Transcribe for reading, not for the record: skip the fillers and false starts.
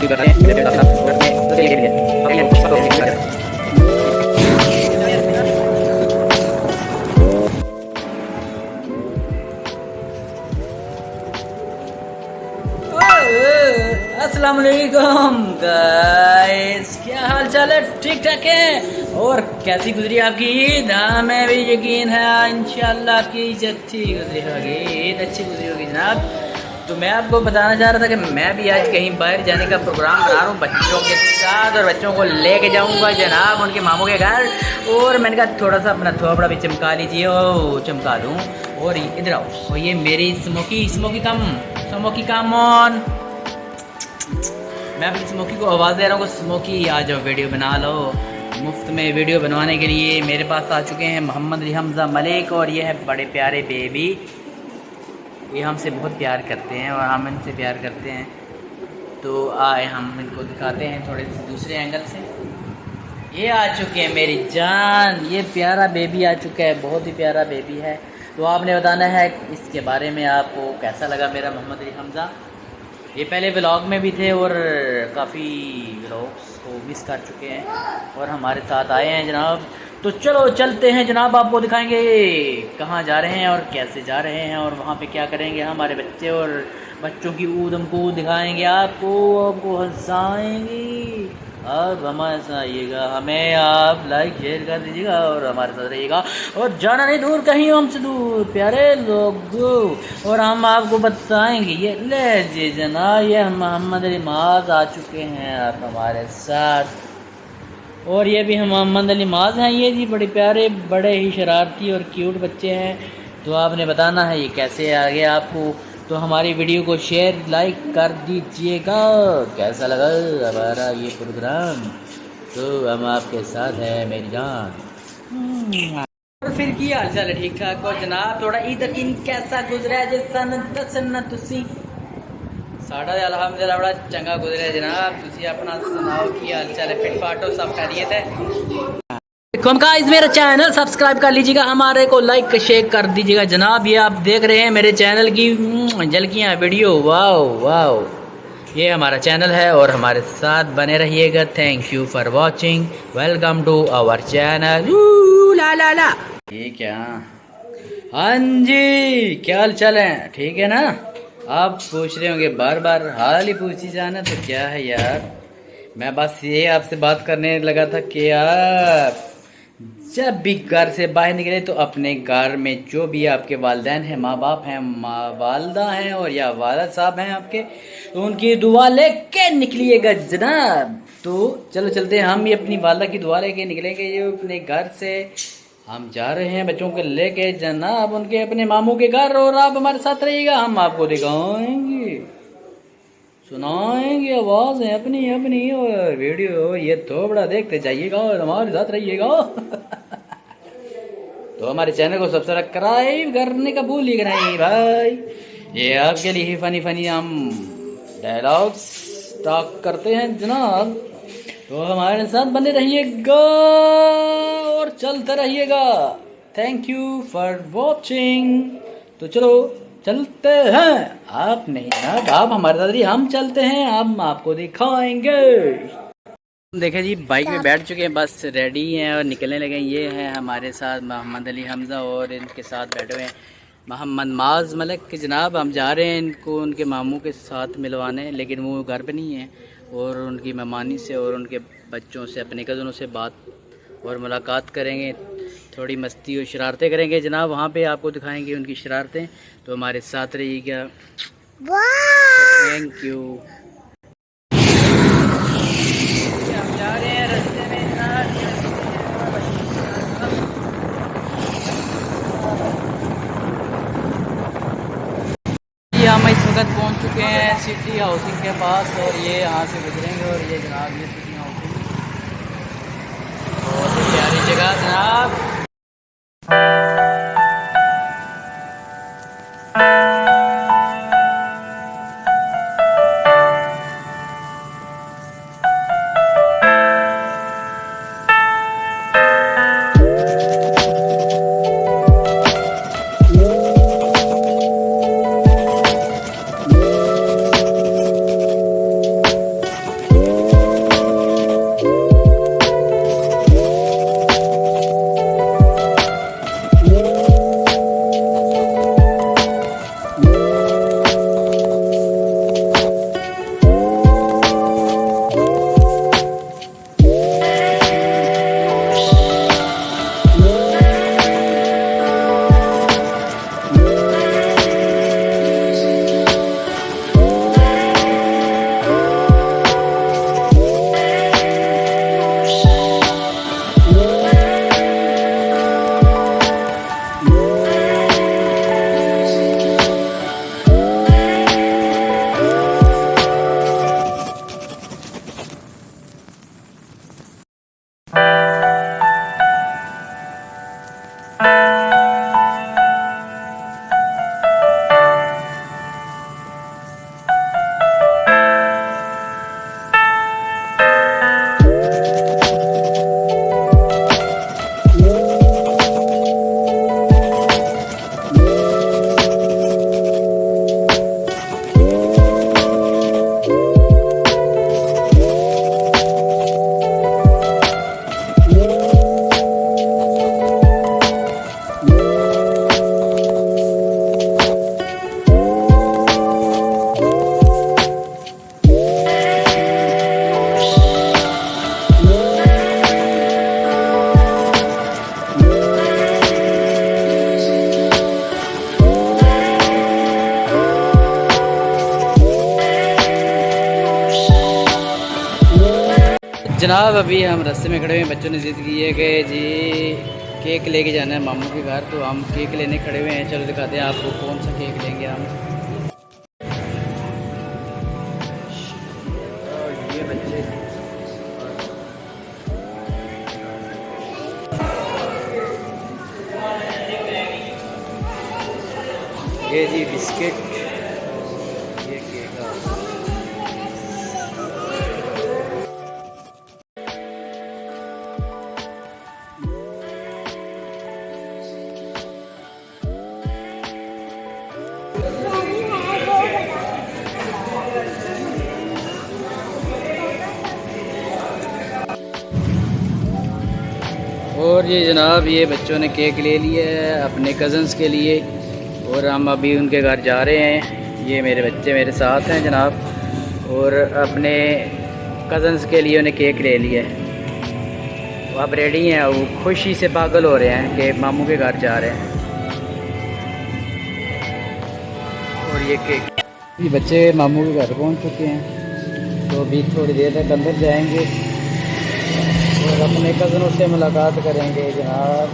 अस्सलाम वालेकुम गाइस, क्या हाल चाल है? ठीक ठाक है? और कैसी गुजरी आपकी ईद? हमें भी यकीन है इंशाल्लाह आपकी ईद अच्छी गुजरी होगी, ईद अच्छी गुजरी होगी जनाब। तो मैं आपको बताना चाह रहा था कि मैं भी आज कहीं बाहर जाने का प्रोग्राम बना रहा हूँ बच्चों के साथ, और बच्चों को लेके जाऊँगा जनाब उनके मामू के घर। और मैंने कहा थोड़ा सा अपना थोपड़ा भी चमका लीजिए, ओ चमका दूँ। और इधर आओ, और ये मेरी स्मोकी कम ऑन। मैं अपनी स्मोकी को आवाज़ दे रहा हूँ, स्मोकी आ जाओ वीडियो बना लो। मुफ्त में वीडियो बनवाने के लिए मेरे पास आ चुके हैं मोहम्मद हमजा मलिक, और ये है बड़े प्यारे बेबी। ये हमसे बहुत प्यार करते हैं और हम इनसे प्यार करते हैं। तो आए हम इनको दिखाते हैं थोड़े से दूसरे एंगल से। ये आ चुके हैं मेरी जान, ये प्यारा बेबी आ चुका है, बहुत ही प्यारा बेबी है। तो आपने बताना है इसके बारे में आपको कैसा लगा मेरा मोहम्मद हमजा। ये पहले व्लॉग में भी थे और काफ़ी व्लॉग्स को मिस कर चुके हैं और हमारे साथ आए हैं जनाब। तो चलो चलते हैं जनाब, आपको दिखाएंगे कहाँ जा रहे हैं और कैसे जा रहे हैं और वहाँ पे क्या करेंगे हमारे बच्चे, और बच्चों की ऊधम कूद दिखाएंगे आपको हंसाएंगे। अब हमारे साथ आइएगा, हमें आप लाइक शेयर कर दीजिएगा और हमारे साथ रहिएगा, और जाना नहीं दूर कहीं हमसे दूर प्यारे लोगों। और हम आपको बताएंगे, ये ले जी जना, ये मोहम्मद अलीमाज आ चुके हैं आप हमारे साथ, और ये भी हम मोहम्मद अलीमाज हैं। ये जी बड़े प्यारे, बड़े ही शरारती और क्यूट बच्चे हैं। तो आपने बताना है ये कैसे आ गया आपको। तो हमारी वीडियो को शेयर लाइक कर दीजिएगा, कैसा लगा हमारा ये प्रोग्राम। तो हम आपके साथ हैं मेरी जान। और फिर की हाल चाल है? ठीक ठाक हो जनाब? थोड़ा ईद दिन कैसा गुजरा है दसना तुसी? साढ़ा अल्हम्दुलिल्लाह बड़ा चंगा गुजरा है जनाब। तुसी अपना सुनाओ की हाल चाल है? फिट फाटो सब खैरियत है? गाइस मेरा चैनल सब्सक्राइब कर लीजिएगा, हमारे को लाइक शेयर कर दीजिएगा जनाब। ये आप देख रहे हैं मेरे चैनल की झलकियाँ वीडियो, वाओ वाओ। ये हमारा चैनल है और हमारे साथ बने रहिएगा। Thank you for watching, welcome to our channel. ला ला ला। ये क्या? हाँ जी, क्या हाल चाल है? ठीक है ना? आप पूछ रहे होंगे बार बार, हाल ही पूछी जाना तो क्या है यार। मैं बस ये आपसे बात करने लगा था कि यार जब भी घर से बाहर निकले तो अपने घर में जो भी आपके वालिदैन हैं, माँ बाप हैं, माँ वालदा हैं और या वालिद साहब हैं आपके, तो उनकी दुआ लेके निकलिएगा जनाब। तो चलो चलते हैं, हम भी अपनी वालदा की दुआ लेके निकलेंगे। ये अपने घर से हम जा रहे हैं बच्चों को लेके जनाब उनके अपने मामू के घर, और आप हमारे साथ रहिएगा, हम आपको दिखाएंगे, सुनाएंगे आवाज़ें अपनी अपनी और वीडियो। ये थोड़ा देखते जाइएगा और हमारे साथ रहिएगा। तो हमारे चैनल को सब्सक्राइब करने का भूलिएगा नहीं भाई। ये आपके लिए फनी फनी हम डायलॉग्स टॉक करते हैं जनाब। तो हमारे साथ बने रहिएगा और चलते रहिएगा। Thank you for watching. तो चलो चलते हैं, आप नहीं ना, आप हमारे साथ ही, हम चलते हैं, हम आपको दिखाएंगे। देखें जी, बाइक में बैठ चुके हैं, बस रेडी हैं और निकलने लगे। ये है हमारे साथ मोहम्मद अली हमजा और इनके साथ बैठे हुए हैं मोहम्मद माज मलिक के जनाब। हम जा रहे हैं इनको उनके मामू के साथ मिलवाने, लेकिन वो घर पे नहीं है, और उनकी मेहमानी से और उनके बच्चों से, अपने कज़नों से बात और मुलाकात करेंगे, थोड़ी मस्ती और शरारतें करेंगे जनाब। वहाँ पे आपको दिखाएंगे उनकी शरारतें। तो हमारे साथ रहिएगा। Thank you. हम जा रहे हैं रास्ते में हम इस वक्त पहुँच चुके हैं सिटी हाउसिंग के पास, और ये यहाँ से गुजरेंगे, और ये जनाब ये सिटी हाउसिंग बहुत ही प्यारी जगह जनाब। जनाब अभी हम रास्ते में खड़े हुए हैं। बच्चों ने ज़िद की है कि जी केक लेके जाना है मामू के घर, तो हम केक लेने खड़े हुए हैं। चलो दिखाते हैं आपको कौन सा केक लेंगे हम। और ये बच्चे ये जी बिस्किट, ये केक। और ये जनाब ये बच्चों ने केक ले लिया है अपने कज़न्स के लिए, और हम अभी उनके घर जा रहे हैं। ये मेरे बच्चे मेरे साथ हैं जनाब, और अपने कज़न्स के लिए उन्हें केक ले लिया है। वो अब रेडी हैं, वो खुशी से पागल हो रहे हैं कि मामू के घर जा रहे हैं। और ये केक, ये बच्चे मामू के घर पहुंच चुके हैं, तो अभी थोड़ी देर तक अंदर जाएंगे और अपने कज़नों से मुलाकात करेंगे जनाब।